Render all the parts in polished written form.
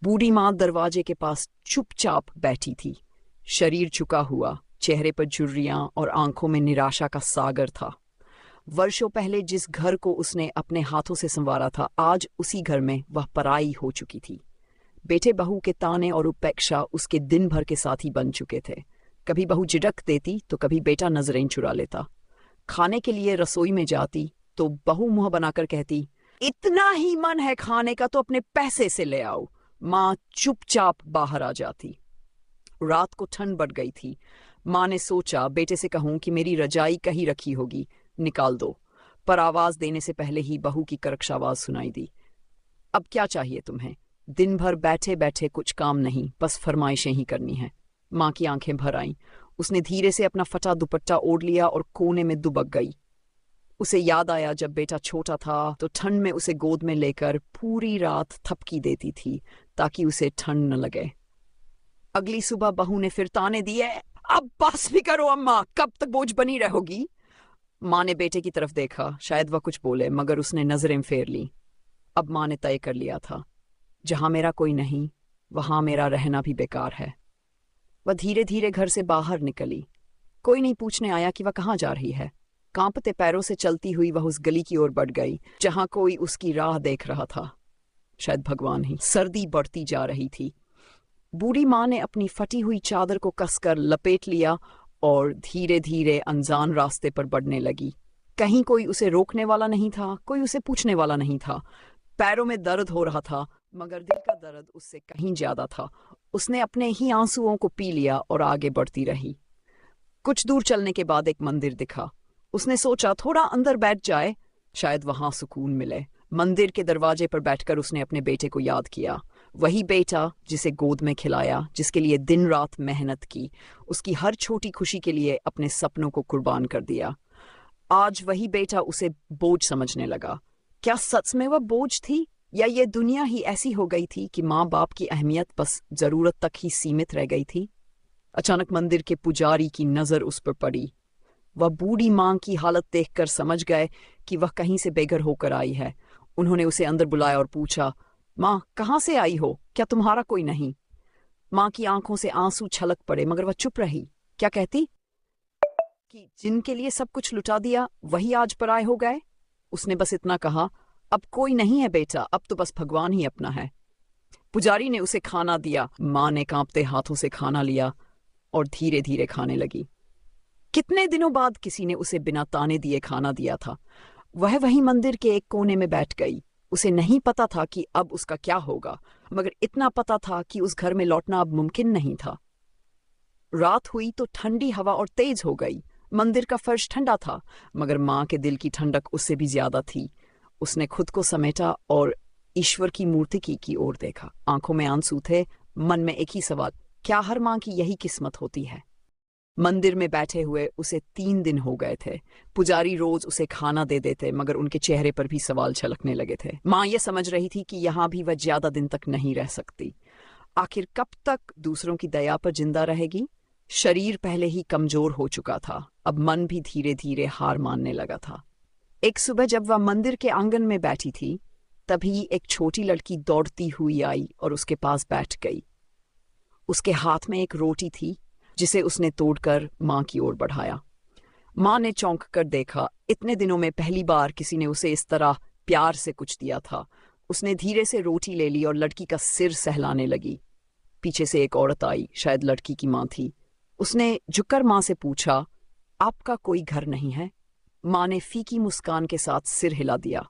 बूढ़ी माँ दरवाजे के पास चुपचाप बैठी थी, शरीर झुका हुआ, चेहरे पर झुर्रियां और आंखों में निराशा का सागर था। वर्षों पहले जिस घर को उसने अपने हाथों से संवारा था, आज उसी घर में वह पराई हो चुकी थी। बेटे बहू के ताने और उपेक्षा उसके दिन भर के साथी बन चुके थे। कभी बहू झिड़क देती तो कभी बेटा नजरें चुरा लेता। खाने के लिए रसोई में जाती तो बहू मुंह बनाकर कहती, इतना ही मन है खाने का तो अपने पैसे से ले आओ। माँ चुपचाप बाहर आ जाती। रात को ठंड बढ़ गई थी। माँ ने सोचा बेटे से कहूं कि मेरी रजाई कहीं रखी होगी, निकाल दो, पर आवाज देने से पहले ही बहू की कर्कश आवाज सुनाई दी। अब क्या चाहिए तुम्हें? दिन भर बैठे बैठे कुछ काम नहीं, बस फरमाइशें ही करनी है। माँ की आंखें भर आईं। उसने धीरे से अपना फटा दुपट्टा ओढ़ लिया और कोने में दुबक गई। उसे याद आया जब बेटा छोटा था तो ठंड में उसे गोद में लेकर पूरी रात थपकी देती थी ताकि उसे ठंड न लगे। अगली सुबह बहू ने फिर ताने दिए, अब बस भी करो अम्मा, कब तक बोझ बनी रहोगी? माँ ने बेटे की तरफ देखा, शायद वह कुछ बोले, मगर उसने नजरें फेर ली। अब माँ ने तय कर लिया था, जहां मेरा कोई नहीं वहां मेरा रहना भी बेकार है। वह धीरे धीरे घर से बाहर निकली। कोई नहीं पूछने आया कि वह कहाँ जा रही है। कांपते पैरों से चलती हुई वह उस गली की ओर बढ़ गई जहां कोई उसकी राह देख रहा था, शायद भगवान ही। सर्दी बढ़ती जा रही थी। बूढ़ी माँ ने अपनी फटी हुई चादर को कसकर लपेट लिया और धीरे धीरे अनजान रास्ते पर बढ़ने लगी। कहीं कोई उसे रोकने वाला नहीं था, कोई उसे पूछने वाला नहीं था। पैरों में दर्द हो रहा था, मगर दिल का दर्द उससे कहीं ज्यादा था। उसने अपने ही आंसुओं को पी लिया और आगे बढ़ती रही। कुछ दूर चलने के बाद एक मंदिर दिखा। उसने सोचा थोड़ा अंदर बैठ जाए, शायद वहां सुकून मिले। मंदिर के दरवाजे पर बैठकर उसने अपने बेटे को याद किया। वही बेटा जिसे गोद में खिलाया, जिसके लिए दिन रात मेहनत की, उसकी हर छोटी खुशी के लिए अपने सपनों को कुर्बान कर दिया। आज वही बेटा उसे बोझ समझने लगा। क्या सच में वह बोझ थी, या ये दुनिया ही ऐसी हो गई थी कि माँ बाप की अहमियत बस जरूरत तक ही सीमित रह गई थी? अचानक मंदिर के पुजारी की नजर उस पर पड़ी। वह बूढ़ी माँ की हालत देखकर समझ गए कि वह कहीं से बेघर होकर आई है। उन्होंने उसे अंदर बुलाया और पूछा, माँ कहाँ से आई हो? क्या तुम्हारा कोई नहीं? माँ की आंखों से आंसू छलक पड़े, मगर वह चुप रही। क्या कहती? कि जिनके लिए सब कुछ लुटा दिया वही आज पराए हो गए। उसने बस इतना कहा, अब कोई नहीं है बेटा, अब तो बस भगवान ही अपना है। पुजारी ने उसे खाना दिया। माँ ने कांपते हाथों से खाना लिया और धीरे धीरे खाने लगी। कितने दिनों बाद किसी ने उसे बिना ताने दिए खाना दिया था। वह वहीं मंदिर के एक कोने में बैठ गई। उसे नहीं पता था कि अब उसका क्या होगा, मगर इतना पता था कि उस घर में लौटना अब मुमकिन नहीं था। रात हुई तो ठंडी हवा और तेज हो गई। मंदिर का फर्श ठंडा था, मगर माँ के दिल की ठंडक उससे भी ज्यादा थी। उसने खुद को समेटा और ईश्वर की मूर्ति की ओर देखा। आंखों में आंसू थे, मन में एक ही सवाल, क्या हर माँ की यही किस्मत होती है? मंदिर में बैठे हुए उसे 3 दिन हो गए थे। पुजारी रोज उसे खाना दे देते, मगर उनके चेहरे पर भी सवाल छलकने लगे थे। माँ ये समझ रही थी कि यहाँ भी वह ज्यादा दिन तक नहीं रह सकती। आखिर कब तक दूसरों की दया पर जिंदा रहेगी? शरीर पहले ही कमजोर हो चुका था, अब मन भी धीरे धीरे हार मानने लगा था। एक सुबह जब वह मंदिर के आंगन में बैठी थी, तभी एक छोटी लड़की दौड़ती हुई आई और उसके पास बैठ गई। उसके हाथ में एक रोटी थी जिसे उसने तोड़कर माँ की ओर बढ़ाया। माँ ने चौंक कर देखा। इतने दिनों में पहली बार किसी ने उसे इस तरह प्यार से कुछ दिया था। उसने धीरे से रोटी ले ली और लड़की का सिर सहलाने लगी। पीछे से एक औरत आई, शायद लड़की की माँ थी। उसने झुककर माँ से पूछा, आपका कोई घर नहीं है? माँ ने फीकी मुस्कान के साथ सिर हिला दिया।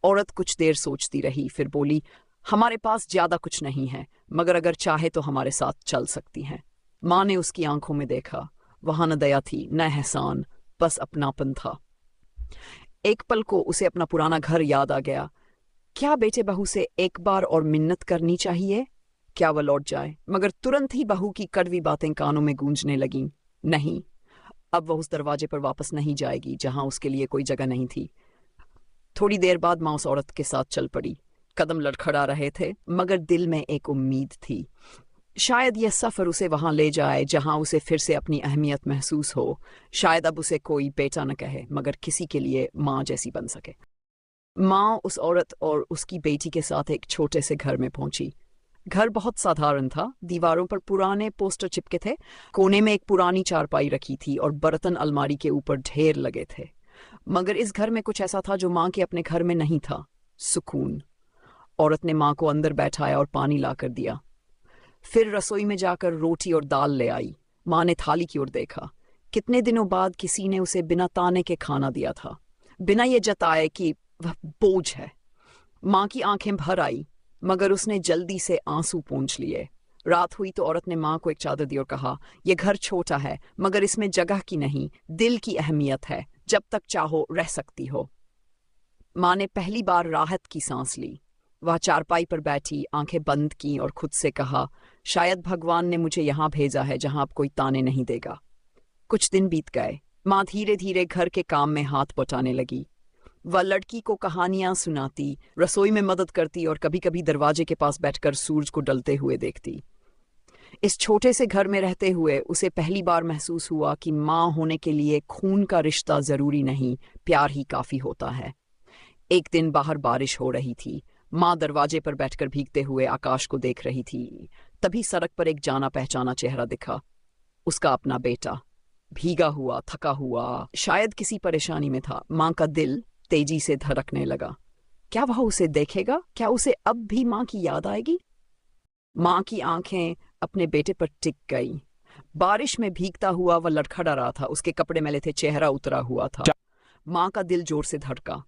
औरत कुछ देर सोचती रही, फिर बोली, हमारे पास ज्यादा कुछ नहीं है, मगर अगर चाहे तो हमारे साथ चल सकती हैं। माँ ने उसकी आंखों में देखा। वहां न दया थी, न एहसान, बस अपनापन था। एक पल को उसे अपना पुराना घर याद आ गया। क्या बेटे बहू से एक बार और मिन्नत करनी चाहिए? क्या वह लौट जाए? मगर तुरंत ही बहू की कड़वी बातें कानों में गूंजने लगीं। नहीं, अब वह उस दरवाजे पर वापस नहीं जाएगी जहां उसके लिए कोई जगह नहीं थी। थोड़ी देर बाद माँ उस औरत के साथ चल पड़ी। कदम लड़खड़ा रहे थे, मगर दिल में एक उम्मीद थी। शायद यह सफर उसे वहां ले जाए जहां उसे फिर से अपनी अहमियत महसूस हो। शायद अब उसे कोई बेटा न कहे, मगर किसी के लिए माँ जैसी बन सके। माँ उस औरत और उसकी बेटी के साथ एक छोटे से घर में पहुंची। घर बहुत साधारण था। दीवारों पर पुराने पोस्टर चिपके थे। कोने में एक पुरानी चारपाई रखी थी और बर्तन अलमारी के ऊपर ढेर लगे थे। मगर इस घर में कुछ ऐसा था जो माँ के अपने घर में नहीं था। सुकून। औरत ने माँ को अंदर बैठाया और पानी लाकर दिया। फिर रसोई में जाकर रोटी और दाल ले आई। माँ ने थाली की ओर देखा। कितने दिनों बाद किसी ने उसे बिना ताने के खाना दिया था, बिना ये जताए कि वह बोझ है। माँ की आंखें भर आई, मगर उसने जल्दी से आंसू पोंछ लिए। रात हुई तो औरत ने माँ को एक चादर दी और कहा, यह घर छोटा है, मगर इसमें जगह की नहीं, दिल की अहमियत है। जब तक चाहो रह सकती हो। माँ ने पहली बार राहत की सांस ली। वह चारपाई पर बैठी, आंखें बंद की और खुद से कहा, शायद भगवान ने मुझे यहाँ भेजा है जहाँ अब कोई ताने नहीं देगा। कुछ दिन बीत गए। माँ धीरे धीरे घर के काम में हाथ बटाने लगी। वह लड़की को कहानियां सुनाती, रसोई में मदद करती और कभी कभी दरवाजे के पास बैठकर सूरज को ढलते हुए देखती। इस छोटे से घर में रहते हुए उसे पहली बार महसूस हुआ कि माँ होने के लिए खून का रिश्ता जरूरी नहीं, प्यार ही काफी होता है। एक दिन बाहर बारिश हो रही थी। माँ दरवाजे पर बैठकर भीगते हुए आकाश को देख रही थी। तभी सड़क पर एक जाना पहचाना चेहरा दिखा। उसका अपना बेटा, भीगा हुआ, थका हुआ, शायद किसी परेशानी में था। माँ का दिल तेजी से धड़कने लगा। क्या वह उसे देखेगा? क्या उसे अब भी माँ की याद आएगी? माँ की आंखें अपने बेटे पर टिक गई। बारिश में भीगता हुआ वह लड़खड़ा रहा था। उसके कपड़े मैले थे, चेहरा उतरा हुआ था। माँ का दिल जोर से धड़का।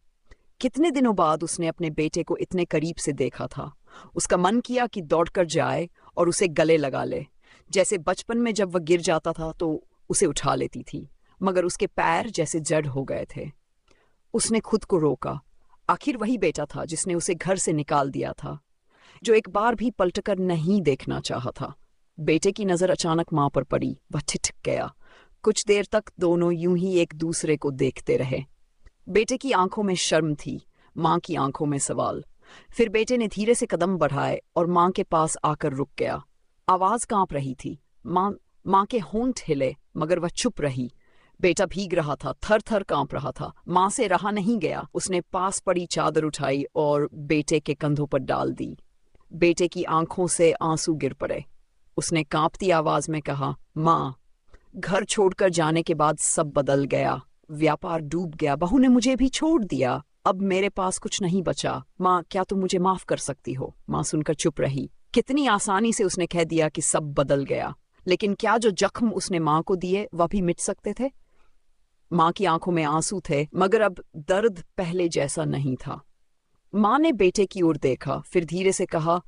कितने दिनों बाद उसने अपने बेटे को इतने करीब से देखा था। उसका मन किया कि दौड़कर जाए और उसे गले लगा ले, जैसे बचपन में जब वह गिर जाता था तो उसे उठा लेती थी। मगर उसके पैर जैसे जड़ हो गए थे। उसने खुद को रोका। आखिर वही बेटा था जिसने उसे घर से निकाल दिया था, जो एक बार भी पलटकर नहीं देखना चाहा था। बेटे की नजर अचानक माँ पर पड़ी। वह ठिठक गया। कुछ देर तक दोनों यूं ही एक दूसरे को देखते रहे। बेटे की आंखों में शर्म थी, माँ की आंखों में सवाल। फिर बेटे ने धीरे से कदम बढ़ाए और माँ के पास आकर रुक गया। आवाज कांप रही थी। माँ के होंठ हिले, मगर वह चुप रही। बेटा भीग रहा था, थर थर कांप रहा था। माँ से रहा नहीं गया। उसने पास पड़ी चादर उठाई और बेटे के कंधों पर डाल दी। बेटे की आंखों से आंसू गिर पड़े। उसने कांपती आवाज में कहा, माँ, घर छोड़कर जाने के बाद सब बदल गया। व्यापार डूब गया, बहू ने मुझे भी छोड़ दिया। अब मेरे पास कुछ नहीं बचा। माँ, क्या तुम मुझे माफ कर सकती हो? माँ सुनकर चुप रही। कितनी आसानी से उसने कह दिया कि सब बदल गया, लेकिन क्या जो जख्म उसने माँ को दिए वह भी मिट सकते थे? माँ की आंखों में आंसू थे, मगर अब दर्द पहले जैसा नहीं था। माँ ने बेटे की ओर देखा, फिर धीरे से कहा,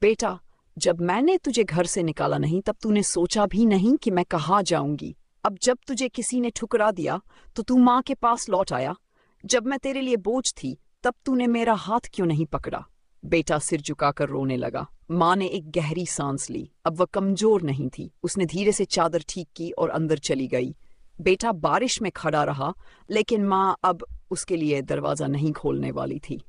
बेटा, जब मैंने तुझे घर से निकाला नहीं तब तूने सोचा भी नहीं कि मैं कहाँ जाऊंगी। अब जब तुझे किसी ने ठुकरा दिया तो तू माँ के पास लौट आया। जब मैं तेरे लिए बोझ थी तब तूने मेरा हाथ क्यों नहीं पकड़ा? बेटा सिर झुकाकर रोने लगा। माँ ने एक गहरी सांस ली। अब वह कमजोर नहीं थी। उसने धीरे से चादर ठीक की और अंदर चली गई। बेटा बारिश में खड़ा रहा, लेकिन माँ अब उसके लिए दरवाजा नहीं खोलने वाली थी।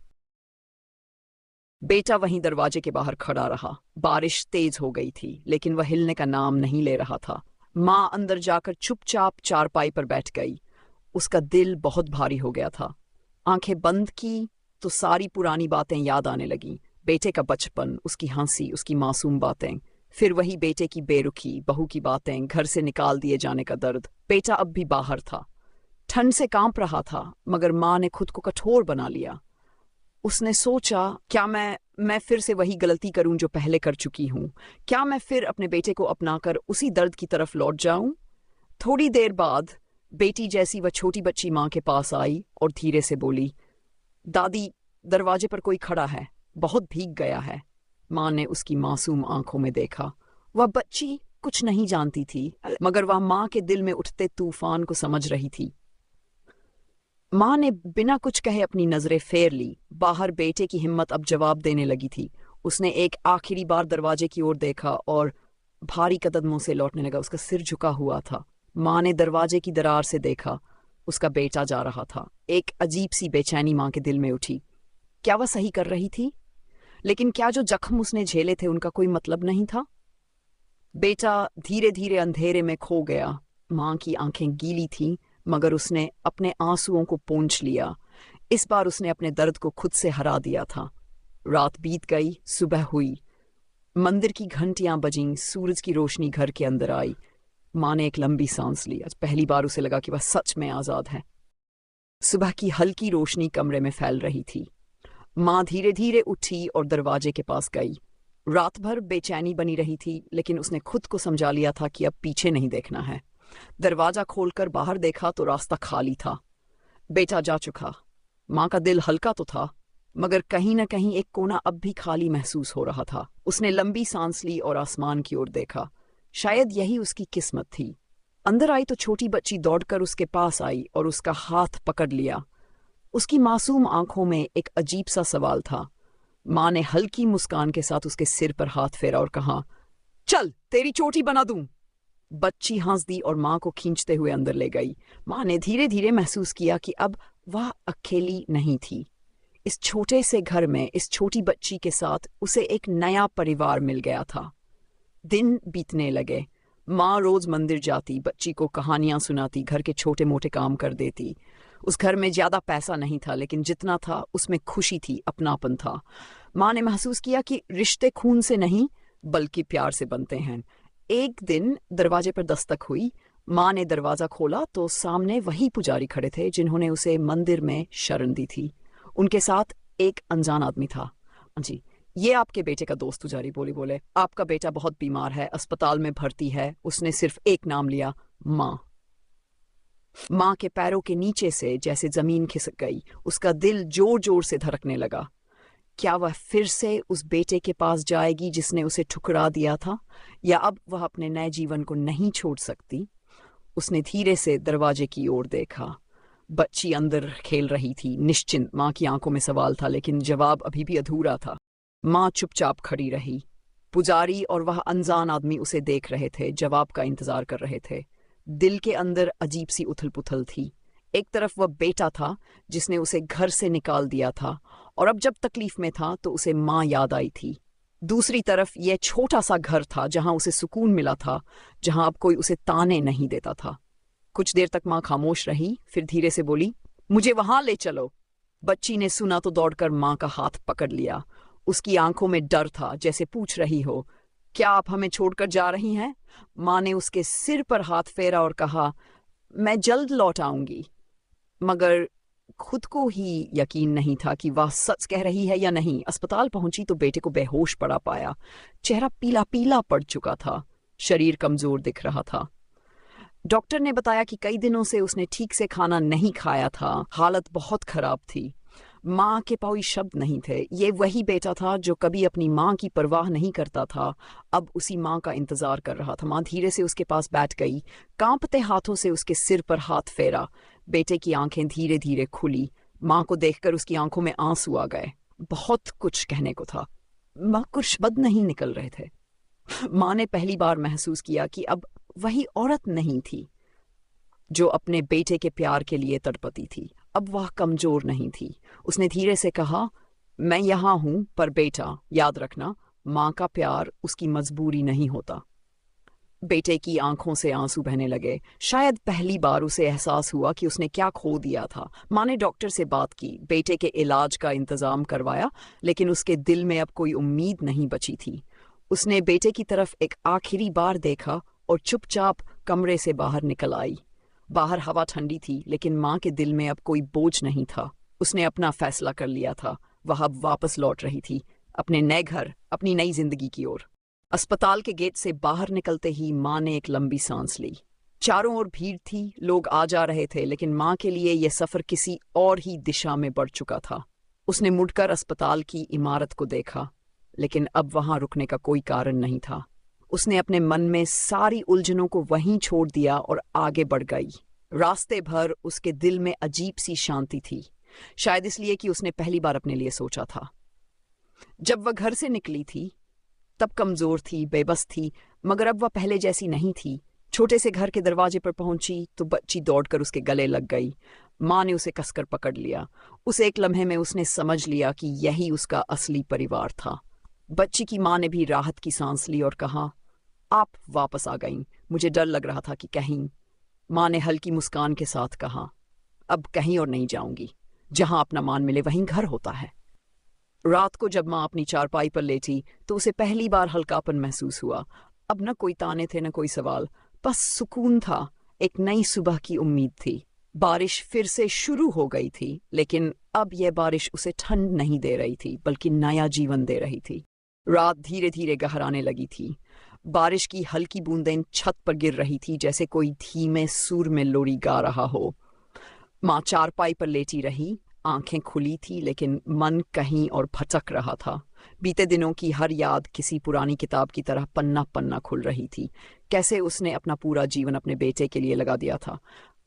बेटा वहीं दरवाजे के बाहर खड़ा रहा। बारिश तेज हो गई थी, लेकिन वह हिलने का नाम नहीं ले रहा था। माँ अंदर जाकर चुपचाप चारपाई पर बैठ गई। उसका दिल बहुत भारी हो गया था। आंखें बंद की तो सारी पुरानी बातें याद आने लगीं। बेटे का बचपन, उसकी हंसी, उसकी मासूम बातें। फिर वही बेटे की बेरुखी, बहू की बातें, घर से निकाल दिए जाने का दर्द। बेटा अब भी बाहर था, ठंड से कांप रहा था, मगर माँ ने खुद को कठोर बना लिया। उसने सोचा, क्या मैं फिर से वही गलती करूं जो पहले कर चुकी हूं? क्या मैं फिर अपने बेटे को अपनाकर उसी दर्द की तरफ लौट जाऊं? थोड़ी देर बाद बेटी जैसी वह छोटी बच्ची माँ के पास आई और धीरे से बोली, दादी, दरवाजे पर कोई खड़ा है, बहुत भीग गया है। माँ ने उसकी मासूम आंखों में देखा। वह बच्ची कुछ नहीं जानती थी, मगर वह माँ के दिल में उठते तूफान को समझ रही थी। माँ ने बिना कुछ कहे अपनी नजरें फेर ली। बाहर बेटे की हिम्मत अब जवाब देने लगी थी। उसने एक आखिरी बार दरवाजे की ओर देखा और भारी कदमों से लौटने लगा। उसका सिर झुका हुआ था। माँ ने दरवाजे की दरार से देखा। उसका बेटा जा रहा था। एक अजीब सी बेचैनी माँ के दिल में उठी। क्या वह सही कर रही थी? लेकिन क्या जो जख्म उसने झेले थे उनका कोई मतलब नहीं था? बेटा धीरे धीरे अंधेरे में खो गया। माँ की आंखें गीली थीं, मगर उसने अपने आंसुओं को पोंछ लिया। इस बार उसने अपने दर्द को खुद से हरा दिया था। रात बीत गई, सुबह हुई। मंदिर की घंटियां बजीं, सूरज की रोशनी घर के अंदर आई। माँ ने एक लंबी सांस ली। आज पहली बार उसे लगा कि वह सच में आजाद है। सुबह की हल्की रोशनी कमरे में फैल रही थी। माँ धीरे धीरे उठी और दरवाजे के पास गई। रात भर बेचैनी बनी रही थी, लेकिन उसने खुद को समझा लिया था कि अब पीछे नहीं देखना है। दरवाजा खोलकर बाहर देखा तो रास्ता खाली था। बेटा जा चुका। माँ का दिल हल्का तो था, मगर कहीं न कहीं एक कोना अब भी खाली महसूस हो रहा था। उसने लंबी सांस ली और आसमान की ओर देखा। शायद यही उसकी किस्मत थी। अंदर आई तो छोटी बच्ची दौड़कर उसके पास आई और उसका हाथ पकड़ लिया। उसकी मासूम आंखों में एक अजीब सा सवाल था। माँ ने हल्की मुस्कान के साथ उसके सिर पर हाथ फेरा और कहा, चल तेरी चोटी बना दूं। बच्ची हंस दी और माँ को खींचते हुए अंदर ले गई। माँ ने धीरे धीरे महसूस किया कि अब वह अकेली नहीं थी। इस छोटे से घर में इस छोटी बच्ची के साथ उसे एक नया परिवार मिल गया था। दिन बीतने लगे। माँ रोज मंदिर जाती, बच्ची को कहानियां सुनाती, घर के छोटे मोटे काम कर देती। उस घर में ज्यादा पैसा नहीं था, लेकिन जितना था उसमें खुशी थी, अपनापन था। माँ ने महसूस किया कि रिश्ते खून से नहीं बल्कि प्यार से बनते हैं। एक दिन दरवाजे पर दस्तक हुई। माँ ने दरवाजा खोला तो सामने वही पुजारी खड़े थे जिन्होंने उसे मंदिर में शरण दी थी। उनके साथ एक अनजान आदमी था। जी, ये आपके बेटे का दोस्त। पुजारी बोले, आपका बेटा बहुत बीमार है, अस्पताल में भर्ती है। उसने सिर्फ एक नाम लिया, माँ। माँ के पैरों के नीचे से जैसे जमीन खिसक गई। उसका दिल जोर जोर से धड़कने लगा। क्या वह फिर से उस बेटे के पास जाएगी जिसने उसे ठुकरा दिया था, या अब वह अपने नए जीवन को नहीं छोड़ सकती? उसने धीरे से दरवाजे की ओर देखा। बच्ची अंदर खेल रही थी, निश्चिंत। माँ की आंखों में सवाल था, लेकिन जवाब अभी भी अधूरा था। माँ चुपचाप खड़ी रही। पुजारी और वह अनजान आदमी उसे देख रहे थे, जवाब का इंतजार कर रहे थे। दिल के अंदर अजीब सी उथल पुथल थी। एक तरफ वह बेटा था जिसने उसे घर से निकाल दिया था, और अब जब तकलीफ में था तो उसे माँ याद आई थी। दूसरी तरफ यह छोटा सा घर था जहां उसे सुकून मिला था, जहां अब कोई उसे ताने नहीं देता था। कुछ देर तक माँ खामोश रही, फिर धीरे से बोली, मुझे वहां ले चलो। बच्ची ने सुना तो दौड़कर माँ का हाथ पकड़ लिया। उसकी आंखों में डर था, जैसे पूछ रही हो, क्या आप हमें छोड़कर जा रही हैं? माँ ने उसके सिर पर हाथ फेरा और कहा, मैं जल्द लौट आऊंगी। मगर खुद को ही यकीन नहीं था कि वह सच कह रही है या नहीं। अस्पताल पहुंची तो बेटे को बेहोश पड़ा पाया। चेहरा पीला पीला पड़ चुका था, शरीर कमजोर दिख रहा था। डॉक्टर ने बताया कि कई दिनों से उसने ठीक से खाना नहीं खाया था, हालत बहुत खराब थी। माँ के कोई शब्द नहीं थे। ये वही बेटा था जो कभी अपनी माँ की परवाह नहीं करता था, अब उसी माँ का इंतजार कर रहा था। माँ धीरे से उसके पास बैठ गई, कांपते हाथों से उसके सिर पर हाथ फेरा। बेटे की आंखें धीरे धीरे खुली। माँ को देखकर उसकी आंखों में आंसू आ गए। बहुत कुछ कहने को था, माँ कुछ शब्द नहीं निकल रहे थे। माँ ने पहली बार महसूस किया कि अब वही औरत नहीं थी जो अपने बेटे के प्यार के लिए तड़पती थी। अब वह कमजोर नहीं थी। उसने धीरे से कहा, मैं यहाँ हूं, पर बेटा याद रखना, माँ का प्यार उसकी मजबूरी नहीं होता। बेटे की आंखों से आंसू बहने लगे। शायद पहली बार उसे एहसास हुआ कि उसने क्या खो दिया था। माँ ने डॉक्टर से बात की, बेटे के इलाज का इंतजाम करवाया, लेकिन उसके दिल में अब कोई उम्मीद नहीं बची थी। उसने बेटे की तरफ एक आखिरी बार देखा और चुपचाप कमरे से बाहर निकल आई। बाहर हवा ठंडी थी, लेकिन माँ के दिल में अब कोई बोझ नहीं था। उसने अपना फैसला कर लिया था। वह अब वापस लौट रही थी, अपने नए घर, अपनी नई जिंदगी की ओर। अस्पताल के गेट से बाहर निकलते ही माँ ने एक लंबी सांस ली। चारों ओर भीड़ थी, लोग आ जा रहे थे, लेकिन माँ के लिए यह सफर किसी और ही दिशा में बढ़ चुका था। उसने मुड़कर अस्पताल की इमारत को देखा, लेकिन अब वहां रुकने का कोई कारण नहीं था। उसने अपने मन में सारी उलझनों को वहीं छोड़ दिया और आगे बढ़ गई। रास्ते भर उसके दिल में अजीब सी शांति थी, शायद इसलिए कि उसने पहली बार अपने लिए सोचा था। जब वह घर से निकली थी तब कमजोर थी, बेबस थी, मगर अब वह पहले जैसी नहीं थी। छोटे से घर के दरवाजे पर पहुंची तो बच्ची दौड़कर उसके गले लग गई। माँ ने उसे कसकर पकड़ लिया। उस एक लम्हे में उसने समझ लिया कि यही उसका असली परिवार था। बच्ची की माँ ने भी राहत की सांस ली और कहा, आप वापस आ गईं, मुझे डर लग रहा था कि कहीं। माँ ने हल्की मुस्कान के साथ कहा, अब कहीं और नहीं जाऊंगी, जहां अपना मान मिले वहीं घर होता है। रात को जब माँ अपनी चारपाई पर लेटी तो उसे पहली बार हल्कापन महसूस हुआ। अब न कोई ताने थे, न कोई सवाल, बस सुकून था। एक नई सुबह की उम्मीद थी। बारिश फिर से शुरू हो गई थी, लेकिन अब यह बारिश उसे ठंड नहीं दे रही थी, बल्कि नया जीवन दे रही थी। रात धीरे धीरे गहराने लगी थी। बारिश की हल्की बूंदें छत पर गिर रही थी, जैसे कोई धीमे सुर में लोरी गा रहा हो। माँ चारपाई पर लेटी रही। आंखें खुली थी, लेकिन मन कहीं और भटक रहा था। बीते दिनों की हर याद किसी पुरानी किताब की तरह पन्ना पन्ना खुल रही थी। कैसे उसने अपना पूरा जीवन अपने बेटे के लिए लगा दिया था,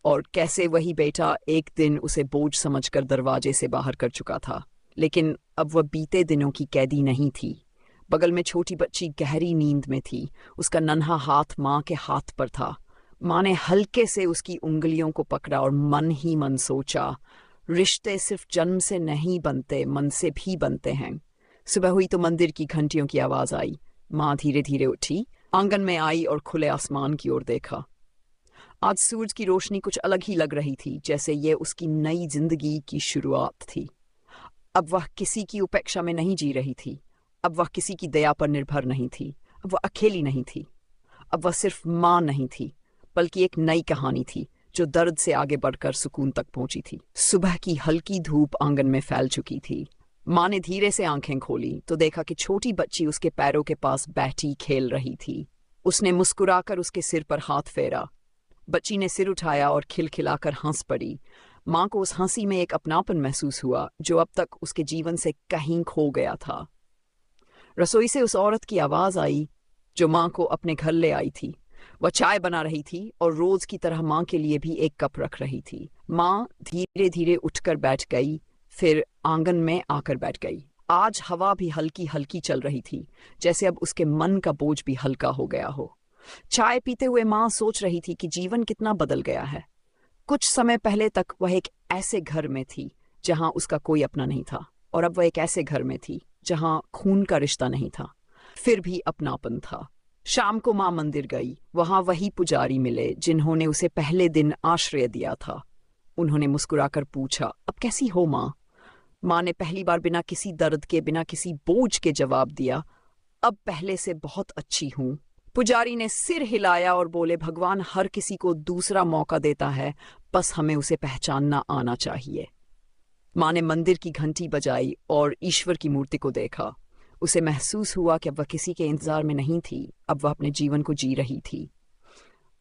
और कैसे वही बेटा एक दिन उसे बोझ समझकर दरवाजे से बाहर कर चुका था। लेकिन अब वह बीते दिनों की कैदी नहीं थी। बगल में छोटी बच्ची गहरी नींद में थी। उसका नन्हा हाथ माँ के हाथ पर था। माँ ने हल्के से उसकी उंगलियों को पकड़ा और मन ही मन सोचा, रिश्ते सिर्फ जन्म से नहीं बनते, मन से भी बनते हैं। सुबह हुई तो मंदिर की घंटियों की आवाज आई। माँ धीरे धीरे उठी, आंगन में आई और खुले आसमान की ओर देखा। आज सूरज की रोशनी कुछ अलग ही लग रही थी, जैसे ये उसकी नई जिंदगी की शुरुआत थी। अब वह किसी की उपेक्षा में नहीं जी रही थी। अब वह किसी की दया पर निर्भर नहीं थी। अब वह अकेली नहीं थी। अब वह सिर्फ माँ नहीं थी, बल्कि एक नई कहानी थी जो दर्द से आगे बढ़कर सुकून तक पहुंची थी। सुबह की हल्की धूप आंगन में फैल चुकी थी। माँ ने धीरे से आंखें खोली तो देखा कि छोटी बच्ची उसके पैरों के पास बैठी खेल रही थी। उसने मुस्कुराकर उसके सिर पर हाथ फेरा। बच्ची ने सिर उठाया और खिलखिलाकर हंस पड़ी। माँ को उस हंसी में एक अपनापन महसूस हुआ जो अब तक उसके जीवन से कहीं खो गया था। रसोई से उस औरत की आवाज आई जो माँ को अपने घर ले आई थी। वह चाय बना रही थी और रोज की तरह माँ के लिए भी एक कप रख रही थी। माँ धीरे धीरे उठकर बैठ गई, फिर आंगन में आकर बैठ गई। आज हवा भी हल्की हल्की चल रही थी, जैसे अब उसके मन का बोझ भी हल्का हो गया हो। चाय पीते हुए माँ सोच रही थी कि जीवन कितना बदल गया है। कुछ समय पहले तक वह एक ऐसे घर में थी जहां उसका कोई अपना नहीं था, और अब वह एक ऐसे घर में थी जहां खून का रिश्ता नहीं था, फिर भी अपनापन था। शाम को माँ मंदिर गई। वहां वही पुजारी मिले जिन्होंने उसे पहले दिन आश्रय दिया था। उन्होंने मुस्कुराकर पूछा, अब कैसी हो माँ? माँ ने पहली बार बिना किसी दर्द के, बिना किसी बोझ के जवाब दिया, अब पहले से बहुत अच्छी हूँ। पुजारी ने सिर हिलाया और बोले, भगवान हर किसी को दूसरा मौका देता है, बस हमें उसे पहचानना आना चाहिए। माँ ने मंदिर की घंटी बजाई और ईश्वर की मूर्ति को देखा। उसे महसूस हुआ कि अब वह किसी के इंतजार में नहीं थी, अब वह अपने जीवन को जी रही थी।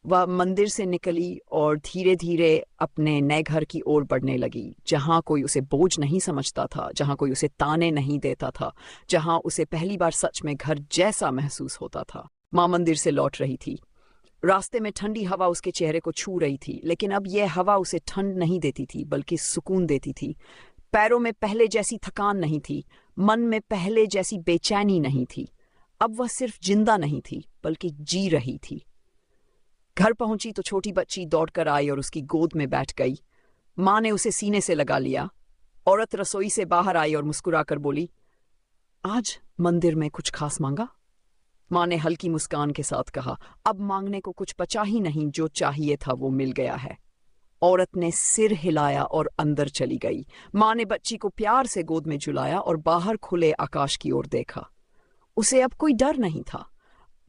वह मंदिर से निकली और धीरे धीरे अपने नए घर की ओर बढ़ने लगी, जहां कोई उसे बोझ नहीं समझता था, जहां कोई उसे ताने नहीं देता था, जहां उसे पहली बार सच में घर जैसा महसूस होता था। माँ मंदिर से लौट रही थी। रास्ते में ठंडी हवा उसके चेहरे को छू रही थी, लेकिन अब यह हवा उसे ठंड नहीं देती थी, बल्कि सुकून देती थी। पैरों में पहले जैसी थकान नहीं थी, मन में पहले जैसी बेचैनी नहीं थी। अब वह सिर्फ जिंदा नहीं थी, बल्कि जी रही थी। घर पहुंची तो छोटी बच्ची दौड़कर आई और उसकी गोद में बैठ गई। माँ ने उसे सीने से लगा लिया। औरत रसोई से बाहर आई और मुस्कुराकर बोली, आज मंदिर में कुछ खास मांगा? माँ ने हल्की मुस्कान के साथ कहा, अब मांगने को कुछ बचा ही नहीं, जो चाहिए था वो मिल गया है। औरत ने सिर हिलाया और अंदर चली गई। माँ ने बच्ची को प्यार से गोद में झुलाया और बाहर खुले आकाश की ओर देखा। उसे अब कोई डर नहीं था,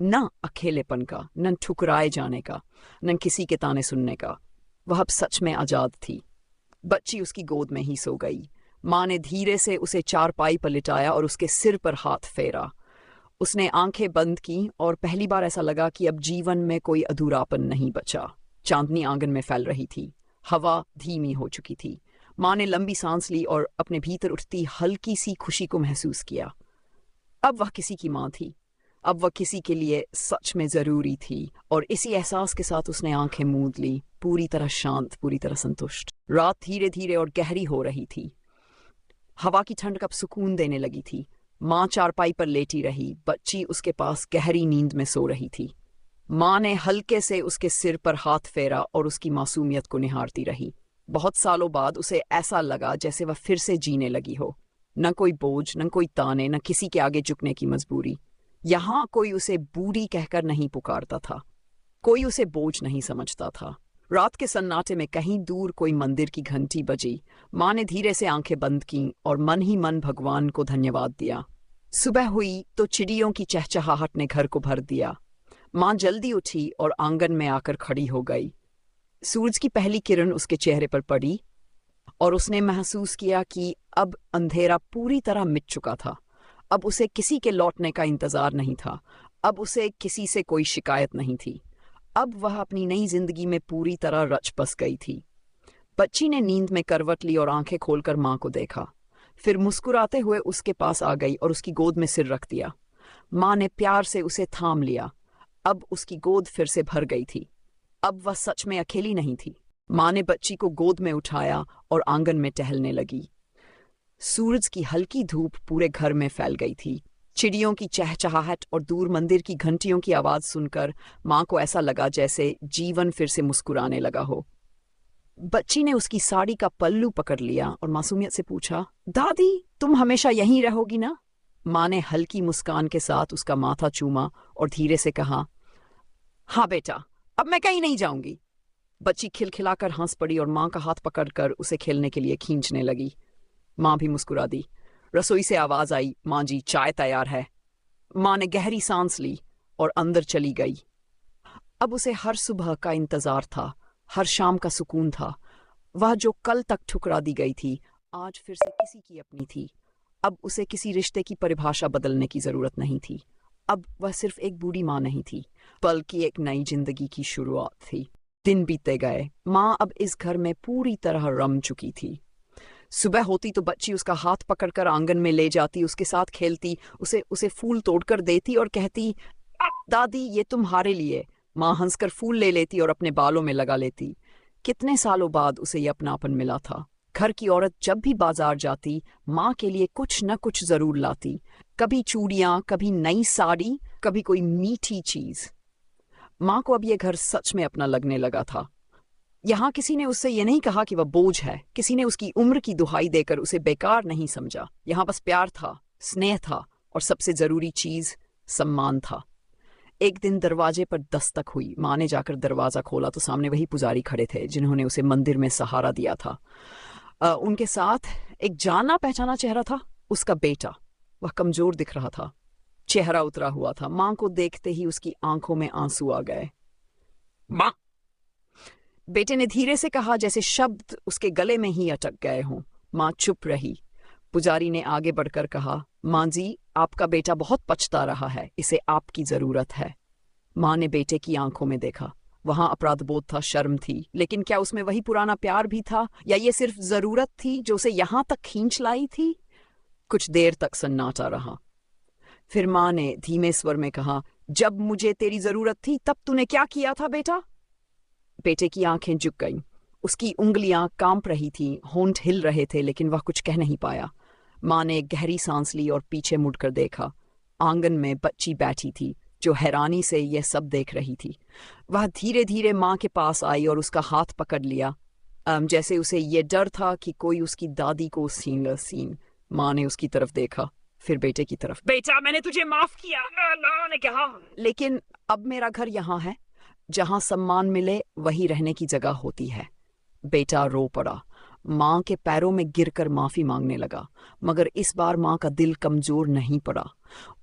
न अकेलेपन का, न ठुकराए जाने का, न किसी के ताने सुनने का। वह अब सच में आजाद थी। बच्ची उसकी गोद में ही सो गई। माँ ने धीरे से उसे चारपाई पर लिटाया और उसके सिर पर हाथ फेरा। उसने आंखें बंद की और पहली बार ऐसा लगा कि अब जीवन में कोई अधूरापन नहीं बचा। चांदनी आंगन में फैल रही थी। हवा धीमी हो चुकी थी। माँ ने लंबी सांस ली और अपने भीतर उठती हल्की सी खुशी को महसूस किया। अब वह किसी की माँ थी। अब वह किसी के लिए सच में जरूरी थी, और इसी एहसास के साथ उसने आंखें मूंद ली, पूरी तरह शांत, पूरी तरह संतुष्ट। रात धीरे धीरे और गहरी हो रही थी। हवा की ठंड कब सुकून देने लगी थी। माँ चारपाई पर लेटी रही। बच्ची उसके पास गहरी नींद में सो रही थी। माँ ने हल्के से उसके सिर पर हाथ फेरा और उसकी मासूमियत को निहारती रही। बहुत सालों बाद उसे ऐसा लगा जैसे वह फिर से जीने लगी हो। न कोई बोझ, न कोई ताने, न किसी के आगे झुकने की मजबूरी। यहाँ कोई उसे बूढ़ी कहकर नहीं पुकारता था। कोई उसे बोझ नहीं समझता था। रात के सन्नाटे में कहीं दूर कोई मंदिर की घंटी बजी। माँ ने धीरे से आंखें बंद कीं और मन ही मन भगवान को धन्यवाद दिया। सुबह हुई तो चिड़ियों की चहचहाहट ने घर को भर दिया। माँ जल्दी उठी और आंगन में आकर खड़ी हो गई। सूरज की पहली किरण उसके चेहरे पर पड़ी और उसने महसूस किया कि अब अंधेरा पूरी तरह मिट चुका था। अब उसे किसी के लौटने का इंतजार नहीं था। अब उसे किसी से कोई शिकायत नहीं थी। अब वह अपनी नई जिंदगी में पूरी तरह रच बस गई थी। बच्ची ने नींद में करवट ली और आंखें खोलकर माँ को देखा। फिर मुस्कुराते हुए उसके पास आ गई और उसकी गोद में सिर रख दिया। माँ ने प्यार से उसे थाम लिया। अब उसकी गोद फिर से भर गई थी। अब वह सच में अकेली नहीं थी। माँ ने बच्ची को गोद में उठाया और आंगन में टहलने लगी। सूरज की हल्की धूप पूरे घर में फैल गई थी। चिड़ियों की चहचहाहट और दूर मंदिर की घंटियों की आवाज सुनकर माँ को ऐसा लगा जैसे जीवन फिर से मुस्कुराने लगा हो। बच्ची ने उसकी साड़ी का पल्लू पकड़ लिया और मासूमियत से पूछा, दादी तुम हमेशा यहीं रहोगी ना? माँ ने हल्की मुस्कान के साथ उसका माथा चूमा और धीरे से कहा, हाँ बेटा, अब मैं कहीं नहीं जाऊंगी। बच्ची खिलखिलाकर हंस पड़ी और माँ का हाथ पकड़कर उसे खेलने के लिए खींचने लगी। माँ भी मुस्कुरा दी। रसोई से आवाज आई, माँ जी चाय तैयार है। माँ ने गहरी सांस ली और अंदर चली गई। अब उसे हर सुबह का इंतजार था, हर शाम का सुकून था। वह जो कल तक ठुकरा दी गई थी, आज फिर से किसी की अपनी थी। अब उसे किसी रिश्ते की परिभाषा बदलने की जरूरत नहीं थी। अब वह सिर्फ एक बूढ़ी माँ नहीं थी, बल्कि एक नई जिंदगी की शुरुआत थी। दिन बीतते गए। माँ अब इस घर में पूरी तरह रम चुकी थी। सुबह होती तो बच्ची उसका हाथ पकड़कर आंगन में ले जाती, उसके साथ खेलती, उसे फूल तोड़कर देती और कहती, दादी ये तुम्हारे लिए। माँ हंसकर फूल ले लेती और अपने बालों में लगा लेती। कितने सालों बाद उसे ये अपनापन मिला था। घर की औरत जब भी बाजार जाती, माँ के लिए कुछ न कुछ जरूर लाती। कभी चूड़ियां, कभी नई साड़ी, कभी कोई मीठी चीज। माँ को अब ये घर सच में अपना लगने लगा था। यहाँ किसी ने उससे ये नहीं कहा कि वह बोझ है। किसी ने उसकी उम्र की दुहाई देकर उसे बेकार नहीं समझा। यहाँ बस प्यार था, स्नेह था और सबसे जरूरी चीज सम्मान था। एक दिन दरवाजे पर दस्तक हुई। माँ ने जाकर दरवाजा खोला तो सामने वही पुजारी खड़े थे जिन्होंने उसे मंदिर में सहारा दिया था। उनके साथ एक जाना पहचाना चेहरा था, उसका बेटा। वह कमजोर दिख रहा था, चेहरा उतरा हुआ था। माँ को देखते ही उसकी आंखों में आंसू आ गए। माँ, बेटे ने धीरे से कहा, जैसे शब्द उसके गले में ही अटक गए हों। माँ चुप रही। पुजारी ने आगे बढ़कर कहा, माँ जी आपका बेटा बहुत पछता रहा है, इसे आपकी जरूरत है। माँ ने बेटे की आंखों में देखा। वहां अपराध बोध था, शर्म थी, लेकिन क्या उसमें वही पुराना प्यार भी था, या ये सिर्फ जरूरत थी जो उसे यहां तक खींच लाई थी? कुछ देर तक सन्नाटा रहा। फिर माँ ने धीमे स्वर में कहा, जब मुझे तेरी जरूरत थी तब तूने क्या किया था बेटा? बेटे की आंखें झुक गईं। उसकी उंगलियां कांप रही थीं, होंठ हिल रहे थे, लेकिन वह कुछ कह नहीं पाया। माँ ने एक गहरी सांस ली और पीछे मुड़कर देखा। आंगन में बच्ची बैठी थी जो हैरानी से यह सब देख रही थी। वह धीरे धीरे माँ के पास आई और उसका हाथ पकड़ लिया, जैसे उसे ये डर था कि कोई उसकी दादी को सीन। माँ ने उसकी तरफ देखा, फिर बेटे की तरफ। बेटा मैंने तुझे माफ किया, माँ ने कहा, लेकिन अब मेरा घर यहाँ है। जहाँ सम्मान मिले वही रहने की जगह होती है। बेटा रो पड़ा। माँ के पैरों में गिरकर माफी मांगने लगा, मगर इस बार माँ का दिल कमजोर नहीं पड़ा।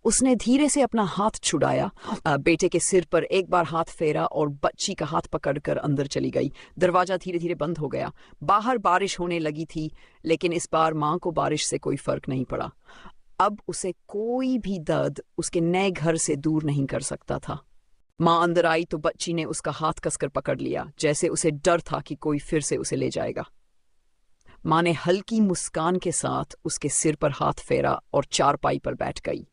उसने धीरे से अपना हाथ छुड़ाया, बेटे के सिर पर एक बार हाथ फेरा और बच्ची का हाथ पकड़कर अंदर चली गई। दरवाजा धीरे धीरे बंद हो गया। बाहर बारिश होने लगी थी, लेकिन इस बार माँ को बारिश से कोई फर्क नहीं पड़ा। अब उसे कोई भी दर्द उसके नए घर से दूर नहीं कर सकता था। माँ अंदर आई तो बच्ची ने उसका हाथ कसकर पकड़ लिया, जैसे उसे डर था कि कोई फिर से उसे ले जाएगा। माँ ने हल्की मुस्कान के साथ उसके सिर पर हाथ फेरा और चारपाई पर बैठ गई।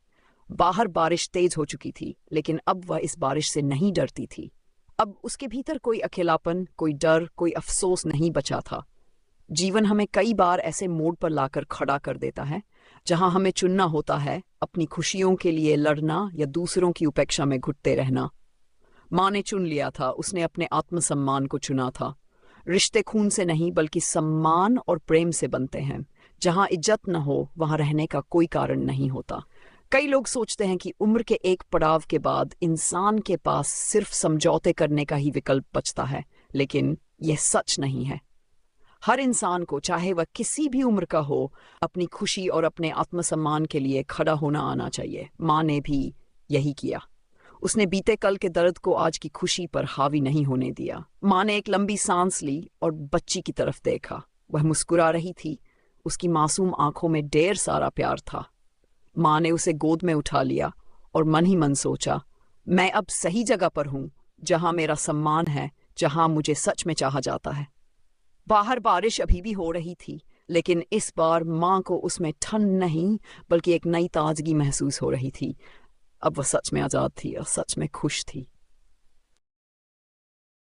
बाहर बारिश तेज हो चुकी थी, लेकिन अब वह इस बारिश से नहीं डरती थी। अब उसके भीतर कोई अकेलापन, कोई डर, कोई अफसोस नहीं बचा था। जीवन हमें कई बार ऐसे मोड़ पर लाकर खड़ा कर देता है जहां हमें चुनना होता है, अपनी खुशियों के लिए लड़ना या दूसरों की उपेक्षा में घुटते रहना। माँ ने चुन लिया था, उसने अपने आत्मसम्मान को चुना था। रिश्ते खून से नहीं बल्कि सम्मान और प्रेम से बनते हैं। जहां इज्जत न हो वहां रहने का कोई कारण नहीं होता। कई लोग सोचते हैं कि उम्र के एक पड़ाव के बाद इंसान के पास सिर्फ समझौते करने का ही विकल्प बचता है, लेकिन यह सच नहीं है। हर इंसान को, चाहे वह किसी भी उम्र का हो, अपनी खुशी और अपने आत्मसम्मान के लिए खड़ा होना आना चाहिए। माँ ने भी यही किया। उसने बीते कल के दर्द को आज की खुशी पर हावी नहीं होने दिया। माँ ने एक लंबी सांस ली और बच्ची की तरफ देखा। वह मुस्कुरा रही थी। उसकी मासूम आंखों में ढेर सारा प्यार था। माँ ने उसे गोद में उठा लिया और मन ही मन सोचा, मैं अब सही जगह पर हूँ, जहाँ मेरा सम्मान है, जहाँ मुझे सच में चाहा जाता है। बाहर बारिश अभी भी हो रही थी, लेकिन इस बार माँ को उसमें ठंड नहीं बल्कि एक नई ताजगी महसूस हो रही थी। अब वह सच में आज़ाद थी और सच में खुश थी।